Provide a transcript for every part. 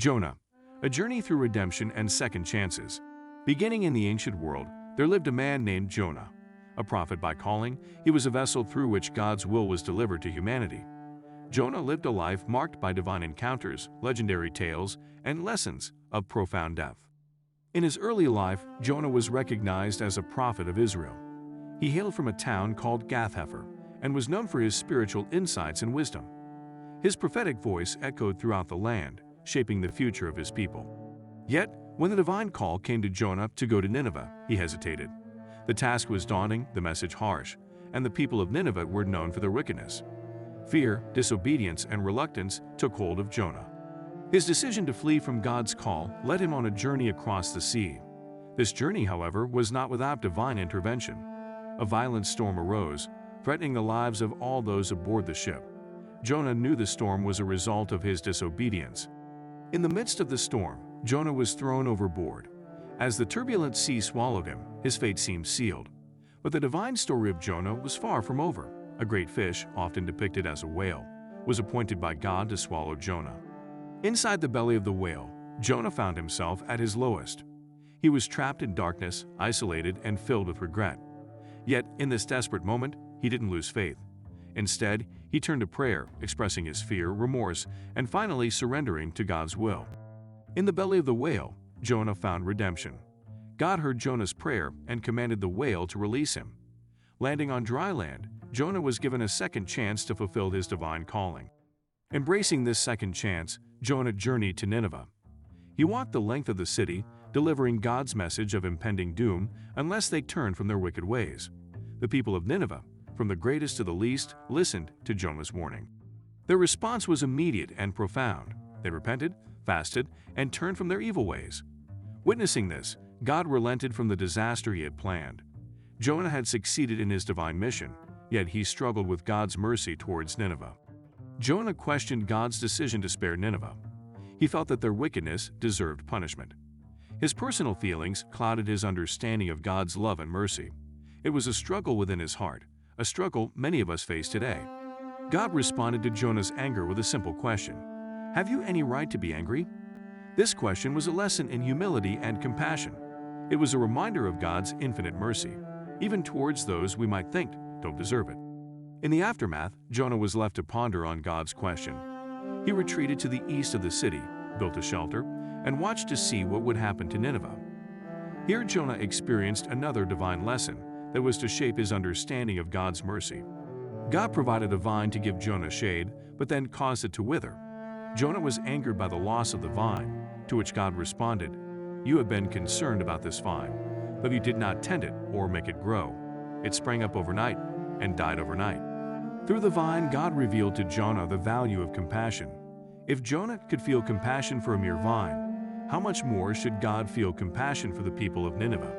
Jonah, a journey through redemption and second chances. Beginning in the ancient world, there lived a man named Jonah. A prophet by calling, he was a vessel through which God's will was delivered to humanity. Jonah lived a life marked by divine encounters, legendary tales, and lessons of profound depth. In his early life, Jonah was recognized as a prophet of Israel. He hailed from a town called Gath-hepher and was known for his spiritual insights and wisdom. His prophetic voice echoed throughout the land, shaping the future of his people. Yet, when the divine call came to Jonah to go to Nineveh, he hesitated. The task was daunting, the message harsh, and the people of Nineveh were known for their wickedness. Fear, disobedience, and reluctance took hold of Jonah. His decision to flee from God's call led him on a journey across the sea. This journey, however, was not without divine intervention. A violent storm arose, threatening the lives of all those aboard the ship. Jonah knew the storm was a result of his disobedience. In the midst of the storm, Jonah was thrown overboard. As the turbulent sea swallowed him, his fate seemed sealed. But the divine story of Jonah was far from over. A great fish, often depicted as a whale, was appointed by God to swallow Jonah. Inside the belly of the whale, Jonah found himself at his lowest. He was trapped in darkness, isolated, and filled with regret. Yet, in this desperate moment, he didn't lose faith. Instead, he turned to prayer, expressing his fear, remorse, and finally surrendering to God's will. In the belly of the whale, Jonah found redemption. God heard Jonah's prayer and commanded the whale to release him. Landing on dry land, Jonah was given a second chance to fulfill his divine calling. Embracing this second chance, Jonah journeyed to Nineveh. He walked the length of the city, delivering God's message of impending doom unless they turned from their wicked ways. The people of Nineveh, from the greatest to the least, listened to Jonah's warning. Their response was immediate and profound. They repented, fasted, and turned from their evil ways. Witnessing this, God relented from the disaster he had planned. Jonah had succeeded in his divine mission, yet he struggled with God's mercy towards Nineveh. Jonah questioned God's decision to spare Nineveh. He felt that their wickedness deserved punishment. His personal feelings clouded his understanding of God's love and mercy. It was a struggle within his heart, a struggle many of us face today. God responded to Jonah's anger with a simple question: "Have you any right to be angry?" This question was a lesson in humility and compassion. It was a reminder of God's infinite mercy, even towards those we might think don't deserve it. In the aftermath, Jonah was left to ponder on God's question. He retreated to the east of the city, built a shelter, and watched to see what would happen to Nineveh. Here Jonah experienced another divine lesson that was to shape his understanding of God's mercy. God provided a vine to give Jonah shade, but then caused it to wither. Jonah was angered by the loss of the vine, to which God responded, "You have been concerned about this vine, but you did not tend it or make it grow. It sprang up overnight and died overnight." Through the vine, God revealed to Jonah the value of compassion. If Jonah could feel compassion for a mere vine, how much more should God feel compassion for the people of Nineveh?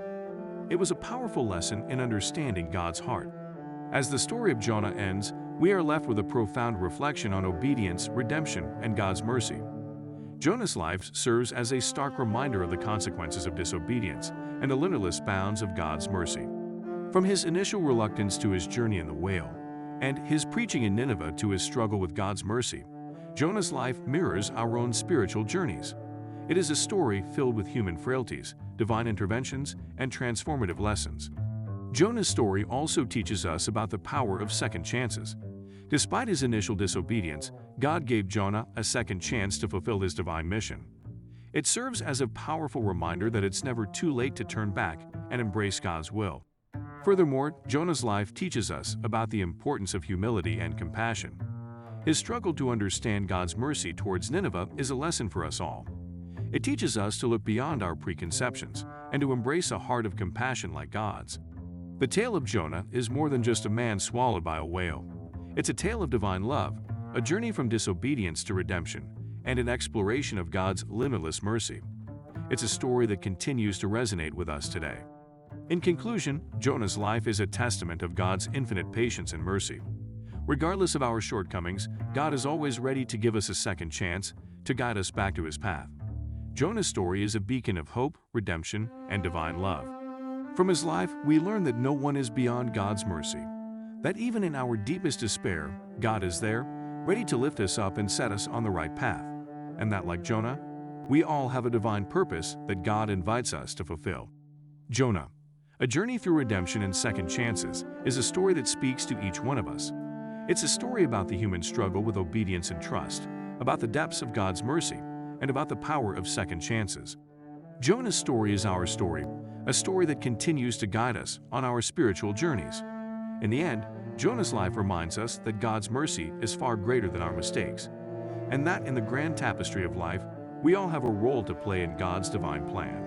It was a powerful lesson in understanding God's heart. As the story of Jonah ends, we are left with a profound reflection on obedience, redemption, and God's mercy. Jonah's life serves as a stark reminder of the consequences of disobedience and the limitless bounds of God's mercy. From his initial reluctance to his journey in the whale, and his preaching in Nineveh to his struggle with God's mercy, Jonah's life mirrors our own spiritual journeys. It is a story filled with human frailties, divine interventions, and transformative lessons. Jonah's story also teaches us about the power of second chances. Despite his initial disobedience, God gave Jonah a second chance to fulfill his divine mission. It serves as a powerful reminder that it's never too late to turn back and embrace God's will. Furthermore, Jonah's life teaches us about the importance of humility and compassion. His struggle to understand God's mercy towards Nineveh is a lesson for us all. It teaches us to look beyond our preconceptions and to embrace a heart of compassion like God's. The tale of Jonah is more than just a man swallowed by a whale. It's a tale of divine love, a journey from disobedience to redemption, and an exploration of God's limitless mercy. It's a story that continues to resonate with us today. In conclusion, Jonah's life is a testament of God's infinite patience and mercy. Regardless of our shortcomings, God is always ready to give us a second chance to guide us back to his path. Jonah's story is a beacon of hope, redemption, and divine love. From his life, we learn that no one is beyond God's mercy, that even in our deepest despair, God is there, ready to lift us up and set us on the right path, and that, like Jonah, We all have a divine purpose that God invites us to fulfill. Jonah, A Journey Through Redemption and Second Chances, is a story that speaks to each one of us. It's a story about the human struggle with obedience and trust, about the depths of God's mercy, and about the power of second chances. Jonah's story is our story, a story that continues to guide us on our spiritual journeys. In the end, Jonah's life reminds us that God's mercy is far greater than our mistakes, and that in the grand tapestry of life, we all have a role to play in God's divine plan.